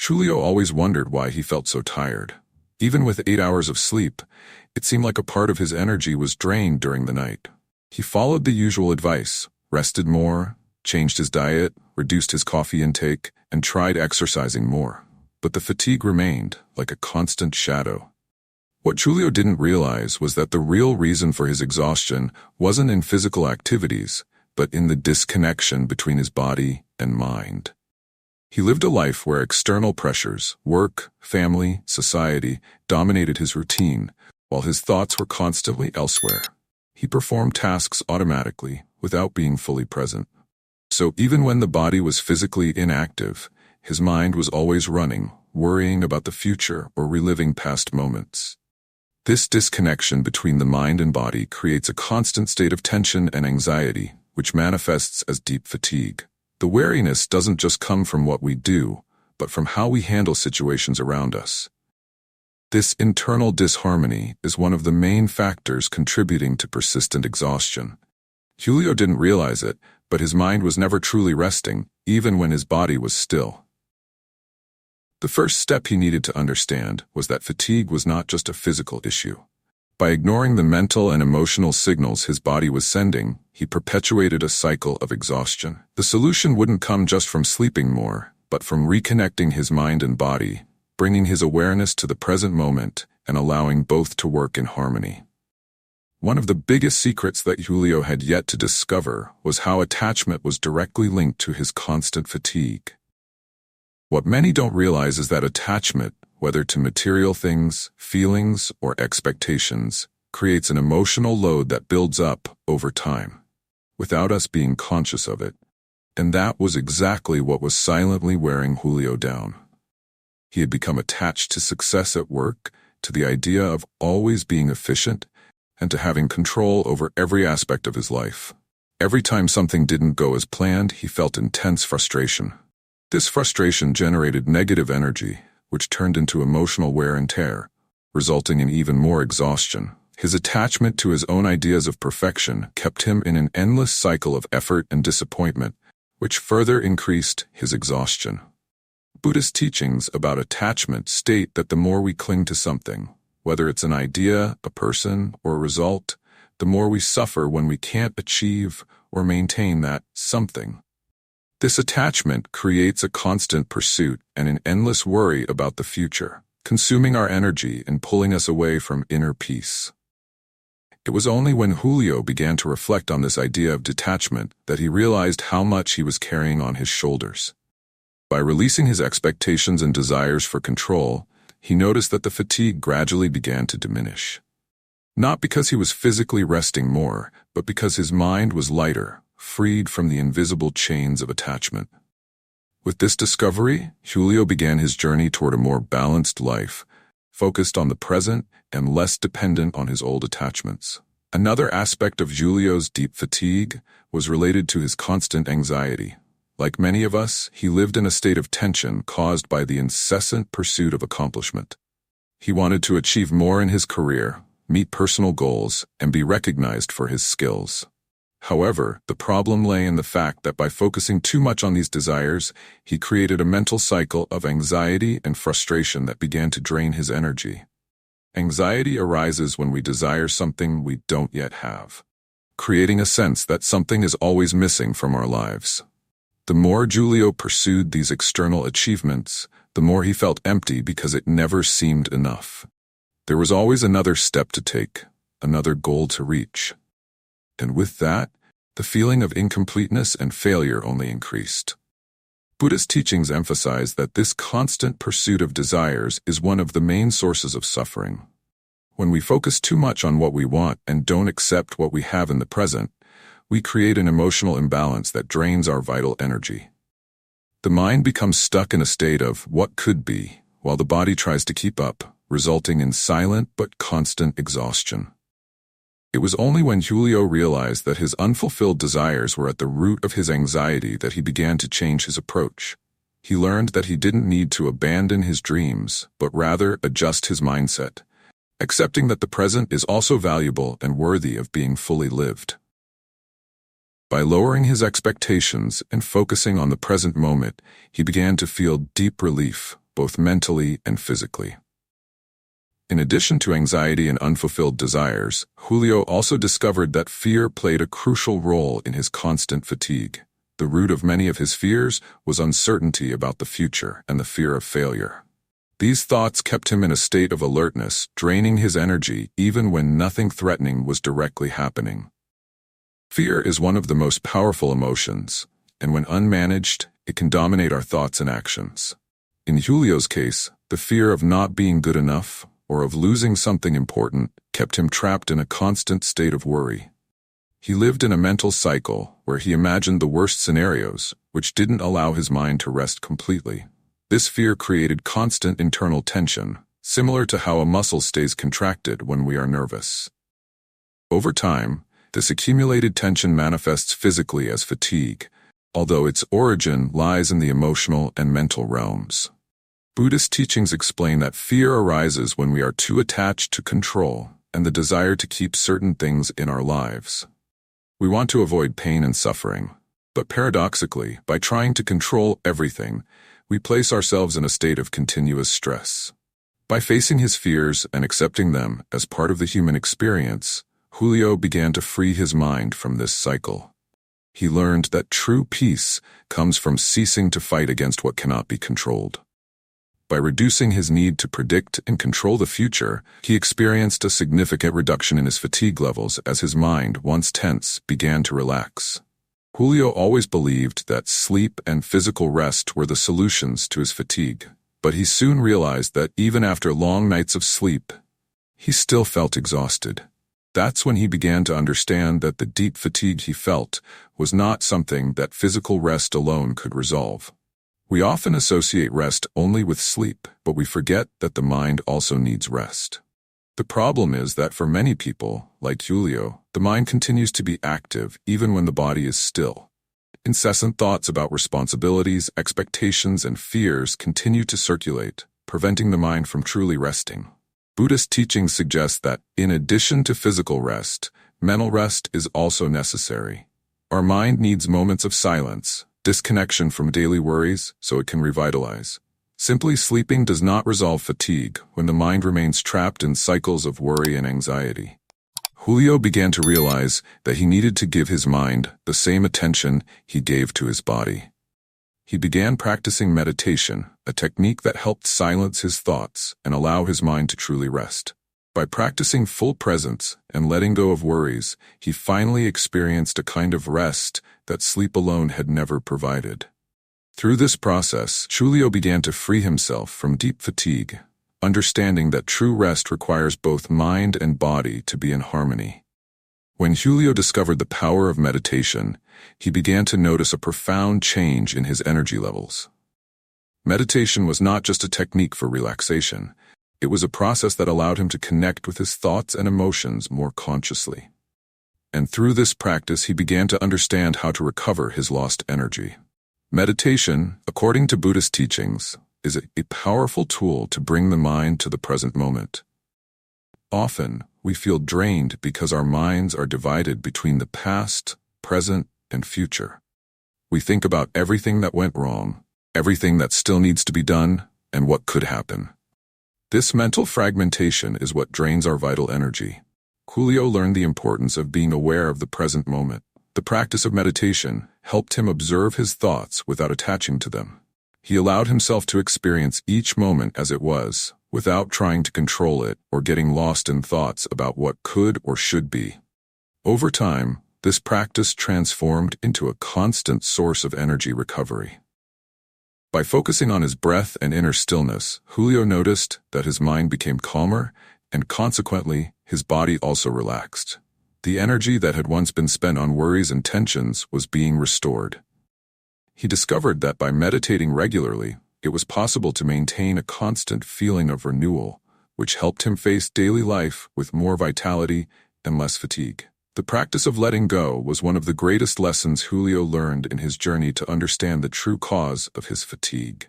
Julio always wondered why he felt so tired. Even with 8 hours of sleep, it seemed like a part of his energy was drained during the night. He followed the usual advice, rested more, changed his diet, reduced his coffee intake, and tried exercising more. But the fatigue remained, like a constant shadow. What Julio didn't realize was that the real reason for his exhaustion wasn't in physical activities, but in the disconnection between his body and mind. He lived a life where external pressures, work, family, society, dominated his routine, while his thoughts were constantly elsewhere. He performed tasks automatically, without being fully present. So even when the body was physically inactive, his mind was always running, worrying about the future or reliving past moments. This disconnection between the mind and body creates a constant state of tension and anxiety, which manifests as deep fatigue. The weariness doesn't just come from what we do, but from how we handle situations around us. This internal disharmony is one of the main factors contributing to persistent exhaustion. Julio didn't realize it, but his mind was never truly resting, even when his body was still. The first step he needed to understand was that fatigue was not just a physical issue. By ignoring the mental and emotional signals his body was sending, he perpetuated a cycle of exhaustion. The solution wouldn't come just from sleeping more, but from reconnecting his mind and body, bringing his awareness to the present moment, and allowing both to work in harmony. One of the biggest secrets that Julio had yet to discover was how attachment was directly linked to his constant fatigue. What many don't realize is that attachment, whether to material things, feelings, or expectations, creates an emotional load that builds up over time, without us being conscious of it. And that was exactly what was silently wearing Julio down. He had become attached to success at work, to the idea of always being efficient, and to having control over every aspect of his life. Every time something didn't go as planned, he felt intense frustration. This frustration generated negative energy, which turned into emotional wear and tear, resulting in even more exhaustion. His attachment to his own ideas of perfection kept him in an endless cycle of effort and disappointment, which further increased his exhaustion. Buddhist teachings about attachment state that the more we cling to something, whether it's an idea, a person, or a result, the more we suffer when we can't achieve or maintain that something. This attachment creates a constant pursuit and an endless worry about the future, consuming our energy and pulling us away from inner peace. It was only when Julio began to reflect on this idea of detachment that he realized how much he was carrying on his shoulders. By releasing his expectations and desires for control, he noticed that the fatigue gradually began to diminish. Not because he was physically resting more, but because his mind was lighter, freed from the invisible chains of attachment. With this discovery, Julio began his journey toward a more balanced life, focused on the present and less dependent on his old attachments. Another aspect of Julio's deep fatigue was related to his constant anxiety. Like many of us, he lived in a state of tension caused by the incessant pursuit of accomplishment. He wanted to achieve more in his career, meet personal goals, and be recognized for his skills. However, the problem lay in the fact that by focusing too much on these desires, he created a mental cycle of anxiety and frustration that began to drain his energy. Anxiety arises when we desire something we don't yet have, creating a sense that something is always missing from our lives. The more Julio pursued these external achievements, the more he felt empty because it never seemed enough. There was always another step to take, another goal to reach. And with that, the feeling of incompleteness and failure only increased. Buddhist teachings emphasize that this constant pursuit of desires is one of the main sources of suffering. When we focus too much on what we want and don't accept what we have in the present, we create an emotional imbalance that drains our vital energy. The mind becomes stuck in a state of what could be, while the body tries to keep up, resulting in silent but constant exhaustion. It was only when Julio realized that his unfulfilled desires were at the root of his anxiety that he began to change his approach. He learned that he didn't need to abandon his dreams, but rather adjust his mindset, accepting that the present is also valuable and worthy of being fully lived. By lowering his expectations and focusing on the present moment, he began to feel deep relief, both mentally and physically. In addition to anxiety and unfulfilled desires, Julio also discovered that fear played a crucial role in his constant fatigue. The root of many of his fears was uncertainty about the future and the fear of failure. These thoughts kept him in a state of alertness, draining his energy even when nothing threatening was directly happening. Fear is one of the most powerful emotions, and when unmanaged, it can dominate our thoughts and actions. In Julio's case, the fear of not being good enough or of losing something important kept him trapped in a constant state of worry. He lived in a mental cycle where he imagined the worst scenarios, which didn't allow his mind to rest completely. This fear created constant internal tension, similar to how a muscle stays contracted when we are nervous. Over time, this accumulated tension manifests physically as fatigue, although its origin lies in the emotional and mental realms. Buddhist teachings explain that fear arises when we are too attached to control and the desire to keep certain things in our lives. We want to avoid pain and suffering, but paradoxically, by trying to control everything, we place ourselves in a state of continuous stress. By facing his fears and accepting them as part of the human experience, Julio began to free his mind from this cycle. He learned that true peace comes from ceasing to fight against what cannot be controlled. By reducing his need to predict and control the future, he experienced a significant reduction in his fatigue levels as his mind, once tense, began to relax. Julio always believed that sleep and physical rest were the solutions to his fatigue, but he soon realized that even after long nights of sleep, he still felt exhausted. That's when he began to understand that the deep fatigue he felt was not something that physical rest alone could resolve. We often associate rest only with sleep, but we forget that the mind also needs rest. The problem is that for many people, like Julio, the mind continues to be active even when the body is still. Incessant thoughts about responsibilities, expectations, and fears continue to circulate, preventing the mind from truly resting. Buddhist teachings suggest that, in addition to physical rest, mental rest is also necessary. Our mind needs moments of silence, disconnection from daily worries, so it can revitalize. Simply sleeping does not resolve fatigue when the mind remains trapped in cycles of worry and anxiety. Julio began to realize that he needed to give his mind the same attention he gave to his body. He began practicing meditation, a technique that helped silence his thoughts and allow his mind to truly rest. By practicing full presence and letting go of worries, he finally experienced a kind of rest that sleep alone had never provided. Through this process, Julio began to free himself from deep fatigue, understanding that true rest requires both mind and body to be in harmony. When Julio discovered the power of meditation, he began to notice a profound change in his energy levels. Meditation was not just a technique for relaxation. It was a process that allowed him to connect with his thoughts and emotions more consciously. And through this practice, he began to understand how to recover his lost energy. Meditation, according to Buddhist teachings, is a powerful tool to bring the mind to the present moment. Often, we feel drained because our minds are divided between the past, present, and future. We think about everything that went wrong, everything that still needs to be done, and what could happen. This mental fragmentation is what drains our vital energy. Julio learned the importance of being aware of the present moment. The practice of meditation helped him observe his thoughts without attaching to them. He allowed himself to experience each moment as it was, without trying to control it or getting lost in thoughts about what could or should be. Over time, this practice transformed into a constant source of energy recovery. By focusing on his breath and inner stillness, Julio noticed that his mind became calmer, and consequently, his body also relaxed. The energy that had once been spent on worries and tensions was being restored. He discovered that by meditating regularly, it was possible to maintain a constant feeling of renewal, which helped him face daily life with more vitality and less fatigue. The practice of letting go was one of the greatest lessons Julio learned in his journey to understand the true cause of his fatigue.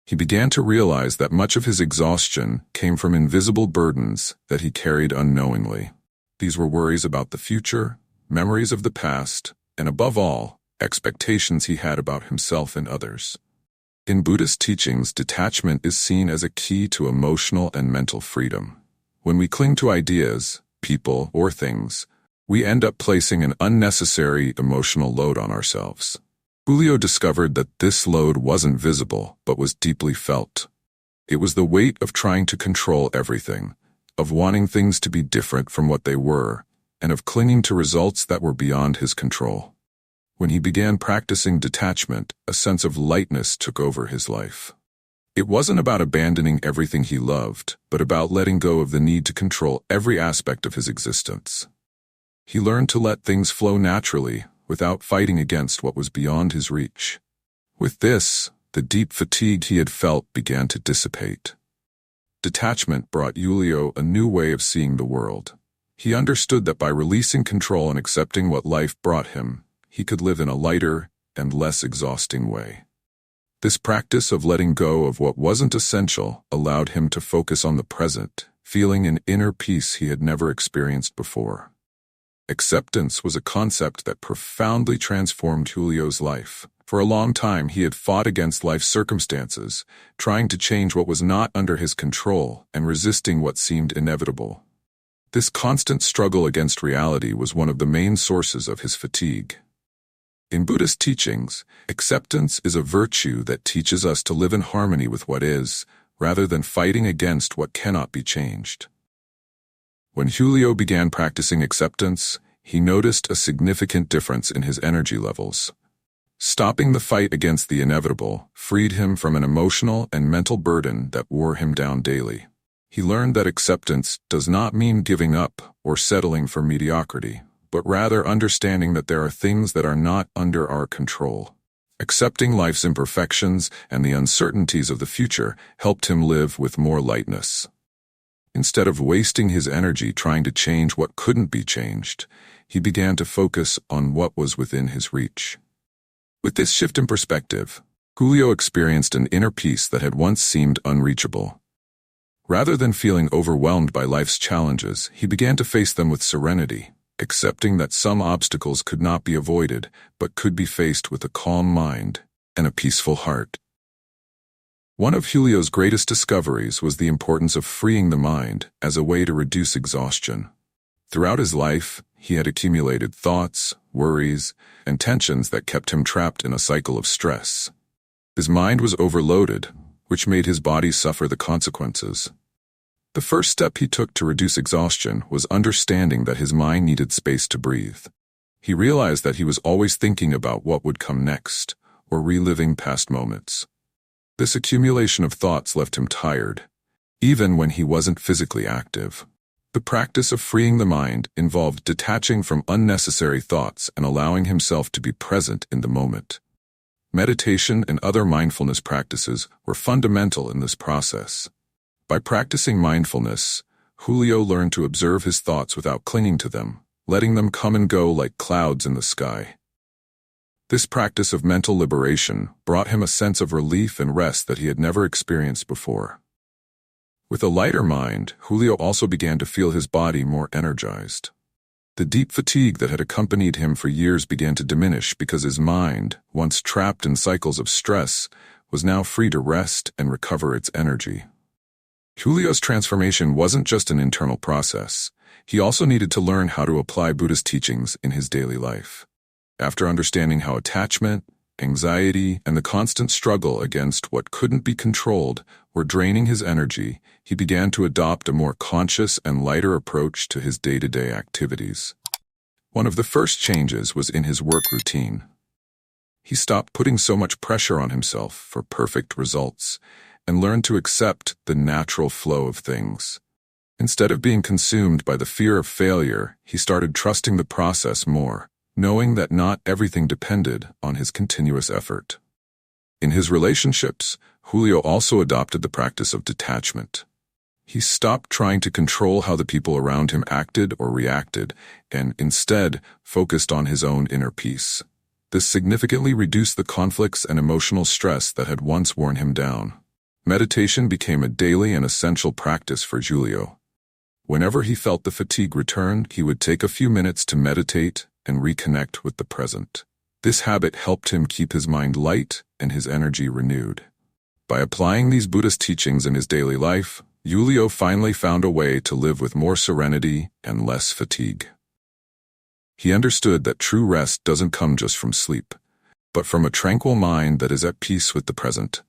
He began to realize that much of his exhaustion came from invisible burdens that he carried unknowingly. These were worries about the future, memories of the past, and above all, expectations he had about himself and others. In Buddhist teachings, detachment is seen as a key to emotional and mental freedom. When we cling to ideas, people, or things, we end up placing an unnecessary emotional load on ourselves. Julio discovered that this load wasn't visible, but was deeply felt. It was the weight of trying to control everything, of wanting things to be different from what they were, and of clinging to results that were beyond his control. When he began practicing detachment, a sense of lightness took over his life. It wasn't about abandoning everything he loved, but about letting go of the need to control every aspect of his existence. He learned to let things flow naturally, without fighting against what was beyond his reach. With this, the deep fatigue he had felt began to dissipate. Detachment brought Julio a new way of seeing the world. He understood that by releasing control and accepting what life brought him, he could live in a lighter and less exhausting way. This practice of letting go of what wasn't essential allowed him to focus on the present, feeling an inner peace he had never experienced before. Acceptance was a concept that profoundly transformed Julio's life. For a long time, he had fought against life's circumstances, trying to change what was not under his control and resisting what seemed inevitable. This constant struggle against reality was one of the main sources of his fatigue. In Buddhist teachings, acceptance is a virtue that teaches us to live in harmony with what is, rather than fighting against what cannot be changed. When Julio began practicing acceptance, he noticed a significant difference in his energy levels. Stopping the fight against the inevitable freed him from an emotional and mental burden that wore him down daily. He learned that acceptance does not mean giving up or settling for mediocrity, but rather understanding that there are things that are not under our control. Accepting life's imperfections and the uncertainties of the future helped him live with more lightness. Instead of wasting his energy trying to change what couldn't be changed, he began to focus on what was within his reach. With this shift in perspective, Julio experienced an inner peace that had once seemed unreachable. Rather than feeling overwhelmed by life's challenges, he began to face them with serenity, accepting that some obstacles could not be avoided, but could be faced with a calm mind and a peaceful heart. One of Julio's greatest discoveries was the importance of freeing the mind as a way to reduce exhaustion. Throughout his life, he had accumulated thoughts, worries, and tensions that kept him trapped in a cycle of stress. His mind was overloaded, which made his body suffer the consequences. The first step he took to reduce exhaustion was understanding that his mind needed space to breathe. He realized that he was always thinking about what would come next, or reliving past moments. This accumulation of thoughts left him tired, even when he wasn't physically active. The practice of freeing the mind involved detaching from unnecessary thoughts and allowing himself to be present in the moment. Meditation and other mindfulness practices were fundamental in this process. By practicing mindfulness, Julio learned to observe his thoughts without clinging to them, letting them come and go like clouds in the sky. This practice of mental liberation brought him a sense of relief and rest that he had never experienced before. With a lighter mind, Julio also began to feel his body more energized. The deep fatigue that had accompanied him for years began to diminish because his mind, once trapped in cycles of stress, was now free to rest and recover its energy. Julio's transformation wasn't just an internal process. He also needed to learn how to apply Buddhist teachings in his daily life. After understanding how attachment, anxiety, and the constant struggle against what couldn't be controlled were draining his energy, he began to adopt a more conscious and lighter approach to his day-to-day activities. One of the first changes was in his work routine. He stopped putting so much pressure on himself for perfect results and learned to accept the natural flow of things. Instead of being consumed by the fear of failure, he started trusting the process more, knowing that not everything depended on his continuous effort. In his relationships, Julio also adopted the practice of detachment. He stopped trying to control how the people around him acted or reacted, and instead focused on his own inner peace. This significantly reduced the conflicts and emotional stress that had once worn him down. Meditation became a daily and essential practice for Julio. Whenever he felt the fatigue return, he would take a few minutes to meditate and reconnect with the present. This habit helped him keep his mind light and his energy renewed. By applying these Buddhist teachings in his daily life, Julio finally found a way to live with more serenity and less fatigue. He understood that true rest doesn't come just from sleep, but from a tranquil mind that is at peace with the present.